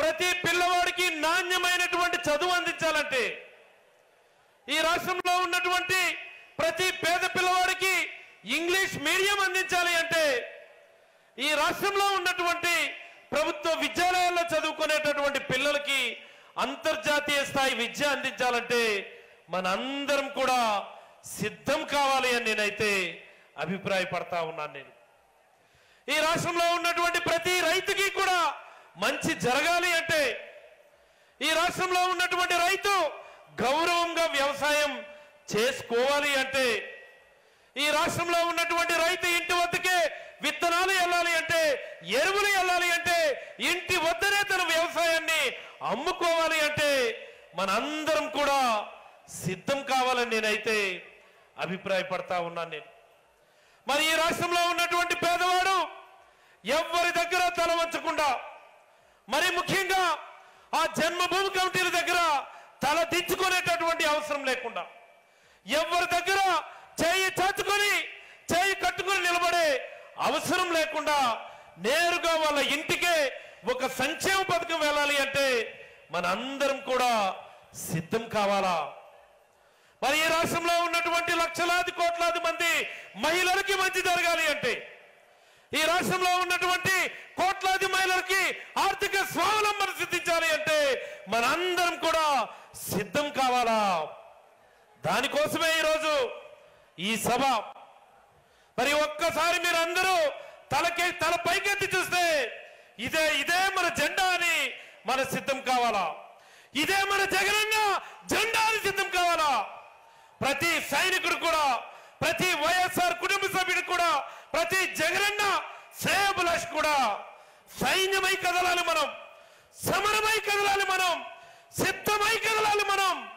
ప్రతి పిల్లవాడికి నాణ్యమైనటువంటి చదువు అందించాలంటే, ఈ రాష్ట్రంలో ఉన్నటువంటి ప్రతి పేద పిల్లవాడికి ఇంగ్లీష్ మీడియం అందించాలి అంటే, ఈ రాష్ట్రంలో ఉన్నటువంటి ప్రభుత్వ విద్యాలయాల్లో చదువుకునేటటువంటి పిల్లలకి అంతర్జాతీయ స్థాయి విద్య అందించాలంటే మనందరం కూడా సిద్ధం కావాలి అని నేనైతే అభిప్రాయపడతా ఉన్నాను. నేను ఈ రాష్ట్రంలో ఉన్నటువంటి ప్రతి రైతుకి కూడా మంచి జరగాలి అంటే, ఈ రాష్ట్రంలో ఉన్నటువంటి రైతు గౌరవంగా వ్యవసాయం చేసుకోవాలి అంటే, ఈ రాష్ట్రంలో ఉన్నటువంటి రైతు ఇంటి వద్దకే విత్తనాలు వెళ్ళాలి అంటే, ఎరువులు వెళ్ళాలి అంటే, ఇంటి వద్దనే తన వ్యవసాయాన్ని అమ్ముకోవాలి అంటే మనందరం కూడా సిద్ధం కావాలని నేనైతే అభిప్రాయపడతా ఉన్నాను. నేను మరి ఈ రాష్ట్రంలో ఉన్నటువంటి పేదవాడు ఎవరి దగ్గర తల వంచకుండా, మరి ముఖ్యంగా ఆ జన్మభూమి కమిటీల దగ్గర తల దించుకునేటటువంటి అవసరం లేకుండా, ఎవరి దగ్గర చేయి చాచుకొని చేయి కట్టుకొని నిలబడే అవసరం లేకుండా నేరుగా వాళ్ళ ఇంటికే ఒక సంక్షేమ పథకం వెళ్ళాలి అంటే మనందరం కూడా సిద్ధం కావాలా? మరి ఈ రాష్ట్రంలో ఉన్నటువంటి లక్షలాది కోట్లాది మంది మహిళలకి మంచి జరగాలి అంటే, ఈ రాష్ట్రంలో ఉన్నటువంటి కోట్లాది మహిళలకి ఆర్థిక స్వావలంబన సిద్ధించాలి అంటే మనందరం కూడా సిద్ధం కావాలా? దానికోసమే ఈరోజు ఈ సభ. మరి ఒక్కసారి మీరు అందరూ తల పైకెత్తి చూస్తే ఇదే మన జెండా అని మన సిద్ధం కావాలా? ఇదే మన జగనన్న జెండా అని సిద్ధం కావాలా? ప్రతి సైనికుడు కూడా, ప్రతి వైఎస్ఆర్ కుటుంబ సభ్యుడు కూడా, ప్రతి జగనన్న శ్రేయోభిలాష్ కూడా సైన్యమై కదలాలి, మనం సమరమై కదలాలి, మనం సిద్ధ